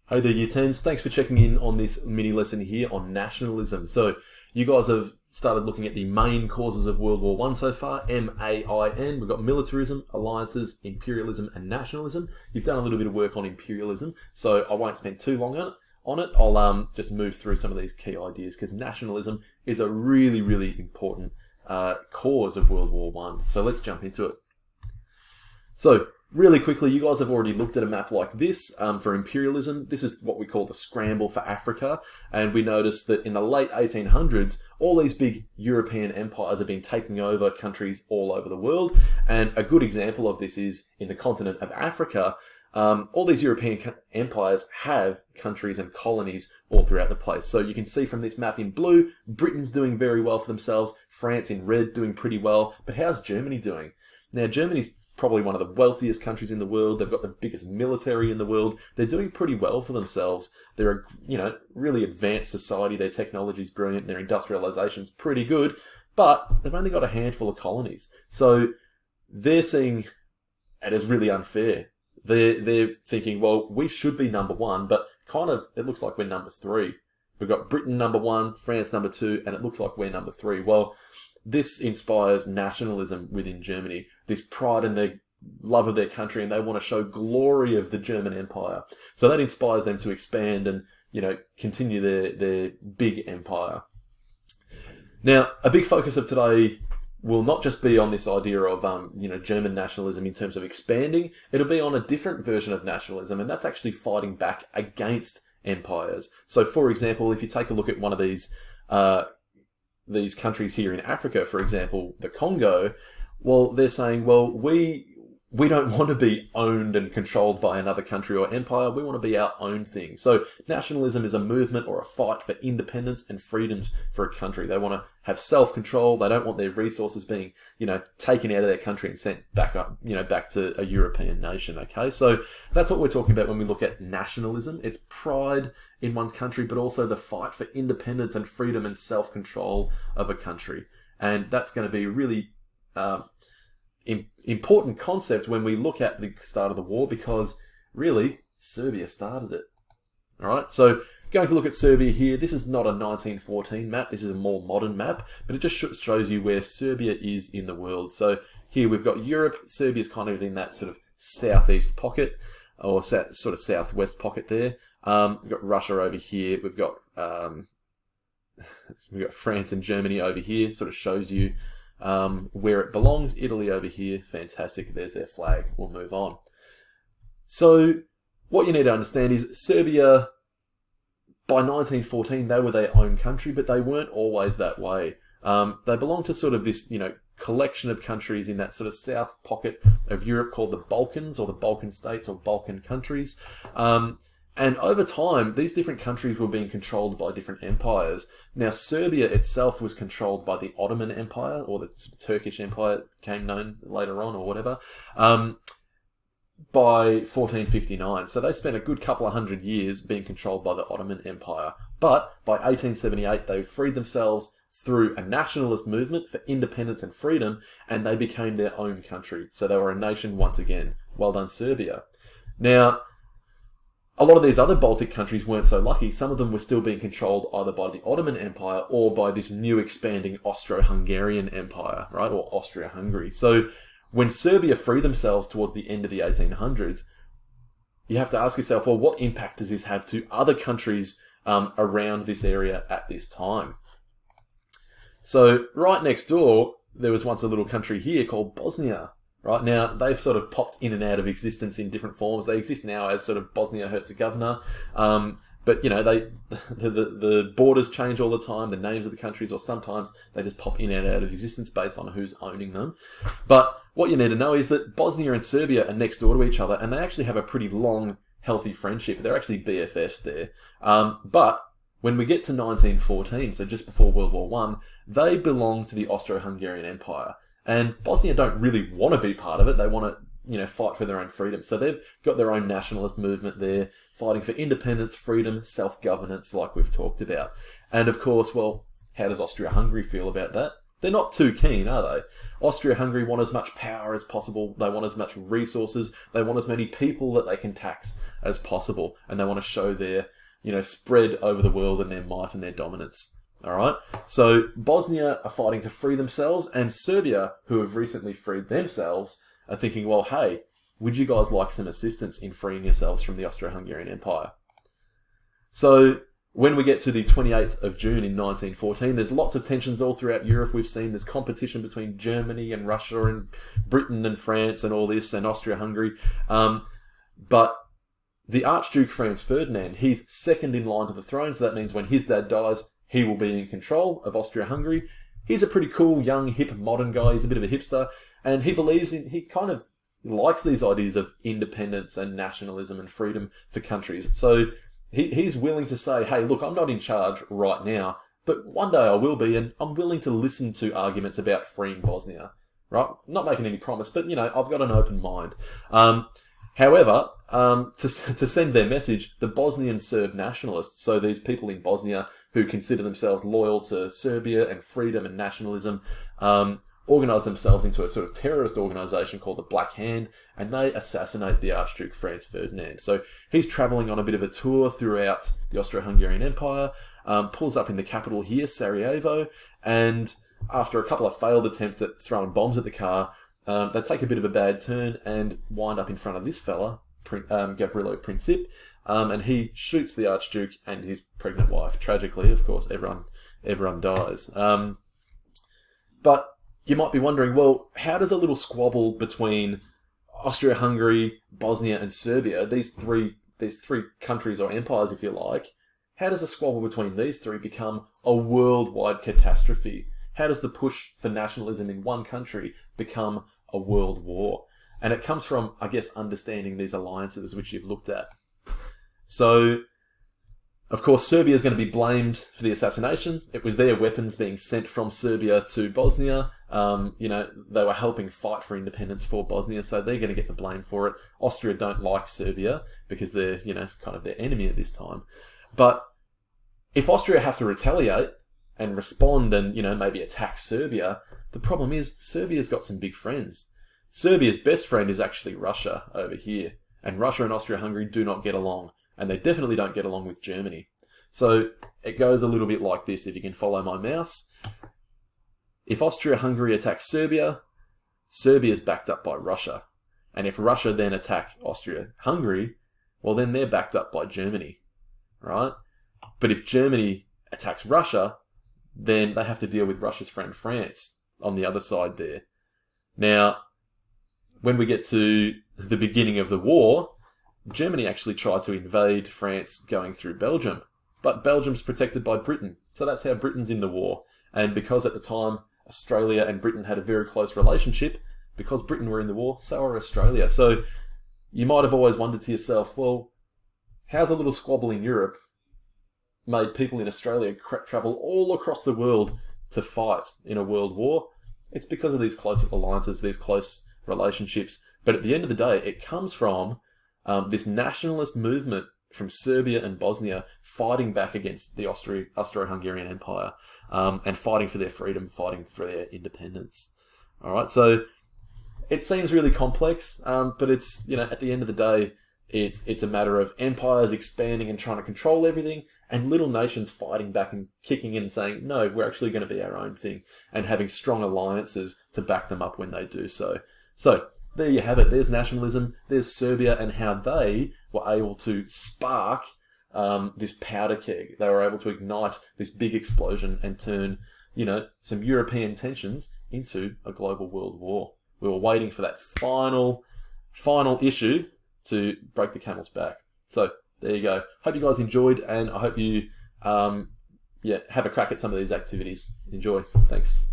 Hey there, Year 10s. Thanks for checking in on this mini lesson here on nationalism. So, you guys have started looking at the main causes of World War I so far, M-A-I-N. We've got militarism, alliances, imperialism, and nationalism. You've done a little bit of work on imperialism, so I won't spend too long on it. I'll just move through some of these key ideas, because nationalism is a really, really important cause of World War I. So let's jump into it. So, really quickly, you guys have already looked at a map like this for imperialism. This is what we call the Scramble for Africa. And we noticed that in the late 1800s, all these big European empires have been taking over countries all over the world. And a good example of this is in the continent of Africa. All these European empires have countries and colonies all throughout the place. So you can see from this map in blue, Britain's doing very well for themselves. France in red doing pretty well. But how's Germany doing? Now, Germany's probably one of the wealthiest countries in the world. They've got the biggest military in the world. They're doing pretty well for themselves. They're a, really advanced society. Their technology's brilliant. Their industrialization's pretty good. But they've only got a handful of colonies. So they're seeing it as really unfair. They're thinking, well, we should be number one, but kind of it looks like we're number three. We've got Britain number one, France number two, and it looks like we're number three. Well, this inspires nationalism within Germany, this pride in their love of their country, and they want to show glory of the German Empire. So that inspires them to expand and, continue their big empire. Now, a big focus of today will not just be on this idea of, German nationalism in terms of expanding. It'll be on a different version of nationalism, and that's actually fighting back against empires. So, for example, if you take a look at one of these countries here in Africa, for example, the Congo, well, they're saying, well, we don't want to be owned and controlled by another country or empire. We want to be our own thing. So nationalism is a movement or a fight for independence and freedoms for a country. They want to have self-control. They don't want their resources being, taken out of their country and sent back up, back to a European nation. Okay, so that's what we're talking about when we look at nationalism. It's pride in one's country, but also the fight for independence and freedom and self-control of a country. And that's going to be really important concept when we look at the start of the war, because really Serbia started it. All right, so going to look at Serbia here. This is not a 1914 map. This is a more modern map, but it just shows you where Serbia is in the world. So here we've got Europe. Serbia's kind of in that sort of southeast pocket, or sort of southwest pocket there. We've got Russia over here. We've got France and Germany over here. Sort of shows you where it belongs. Italy over here. Fantastic. There's their flag. We'll move on. So what you need to understand is Serbia, by 1914, they were their own country, but they weren't always that way. They belonged to sort of this, collection of countries in that sort of south pocket of Europe called the Balkans, or the Balkan states, or Balkan countries. And over time, these different countries were being controlled by different empires. Now, Serbia itself was controlled by the Ottoman Empire, or the Turkish Empire, became known later on, or whatever, by 1459. So they spent a good couple of hundred years being controlled by the Ottoman Empire. But by 1878, they freed themselves through a nationalist movement for independence and freedom, and they became their own country. So they were a nation once again. Well done, Serbia. Now, a lot of these other Baltic countries weren't so lucky. Some of them were still being controlled either by the Ottoman Empire or by this new expanding Austro-Hungarian Empire, right? Or Austria-Hungary. So when Serbia freed themselves towards the end of the 1800s, you have to ask yourself, well, what impact does this have to other countries around this area at this time? So right next door, there was once a little country here called Bosnia. Right now, they've sort of popped in and out of existence in different forms. They exist now as sort of Bosnia-Herzegovina, but the borders change all the time, the names of the countries, or sometimes they just pop in and out of existence based on who's owning them. But what you need to know is that Bosnia and Serbia are next door to each other, and they actually have a pretty long, healthy friendship. They're actually BFFs there. But when we get to 1914, so just before World War I, they belong to the Austro-Hungarian Empire. And Bosnia don't really want to be part of it. They want to, fight for their own freedom. So they've got their own nationalist movement there, fighting for independence, freedom, self-governance, like we've talked about. And of course, well, how does Austria-Hungary feel about that? they're not too keen, are they? Austria-Hungary want as much power as possible. They want as much resources. They want as many people that they can tax as possible. And they want to show their, spread over the world and their might and their dominance. All right? So Bosnia are fighting to free themselves, and Serbia, who have recently freed themselves, are thinking, well, hey, would you guys like some assistance in freeing yourselves from the Austro-Hungarian Empire? So when we get to the 28th of June in 1914, there's lots of tensions all throughout Europe. We've seen there's competition between Germany and Russia and Britain and France and all this, and Austria-Hungary. But the Archduke Franz Ferdinand, he's second in line to the throne, so that means when his dad dies, he will be in control of Austria-Hungary. He's a pretty cool, young, hip, modern guy. He's a bit of a hipster, and he kind of likes these ideas of independence and nationalism and freedom for countries. So he's willing to say, hey, look, I'm not in charge right now, but one day I will be, and I'm willing to listen to arguments about freeing Bosnia, right? Not making any promise, but, I've got an open mind. However, to send their message, the Bosnian Serb nationalists, so these people in Bosnia who consider themselves loyal to Serbia and freedom and nationalism, organise themselves into a sort of terrorist organisation called the Black Hand, and they assassinate the Archduke Franz Ferdinand. So he's travelling on a bit of a tour throughout the Austro-Hungarian Empire, pulls up in the capital here, Sarajevo, and after a couple of failed attempts at throwing bombs at the car, they take a bit of a bad turn and wind up in front of this fella, Gavrilo Princip, and he shoots the Archduke and his pregnant wife. Tragically, of course, everyone dies. But you might be wondering, well, how does a little squabble between Austria-Hungary, Bosnia, and Serbia, these three countries or empires, if you like, how does a squabble between these three become a worldwide catastrophe? How does the push for nationalism in one country become a world war? And it comes from, I guess, understanding these alliances which you've looked at. So, of course, Serbia is going to be blamed for the assassination. It was their weapons being sent from Serbia to Bosnia. They were helping fight for independence for Bosnia, so they're going to get the blame for it. Austria don't like Serbia because they're, kind of their enemy at this time. But if Austria have to retaliate and respond and, maybe attack Serbia, the problem is Serbia's got some big friends. Serbia's best friend is actually Russia over here. And Russia and Austria-Hungary do not get along. And they definitely don't get along with Germany. So it goes a little bit like this, if you can follow my mouse. If Austria-Hungary attacks Serbia, Serbia's backed up by Russia. And if Russia then attack Austria-Hungary, well, then they're backed up by Germany, right? But if Germany attacks Russia, then they have to deal with Russia's friend France on the other side there. Now, when we get to the beginning of the war, Germany actually tried to invade France going through Belgium, but Belgium's protected by Britain, so that's how Britain's in the war. And because at the time Australia and Britain had a very close relationship, because Britain were in the war, so are Australia. So you might have always wondered to yourself, well, how's a little squabble in Europe made people in Australia travel all across the world to fight in a world war? It's because of these close alliances, these close relationships. But at the end of the day, it comes from this nationalist movement from Serbia and Bosnia fighting back against the Austro-Hungarian Empire and fighting for their freedom, fighting for their independence. All right, so it seems really complex, but it's, at the end of the day, it's a matter of empires expanding and trying to control everything, and little nations fighting back and kicking in and saying, no, we're actually going to be our own thing, and having strong alliances to back them up when they do so. So there you have it. There's nationalism, there's Serbia, and how they were able to spark this powder keg. They were able to ignite this big explosion and turn, some European tensions into a global world war. We were waiting for that final issue to break the camel's back. So there you go. Hope you guys enjoyed, and I hope you have a crack at some of these activities. Enjoy. Thanks.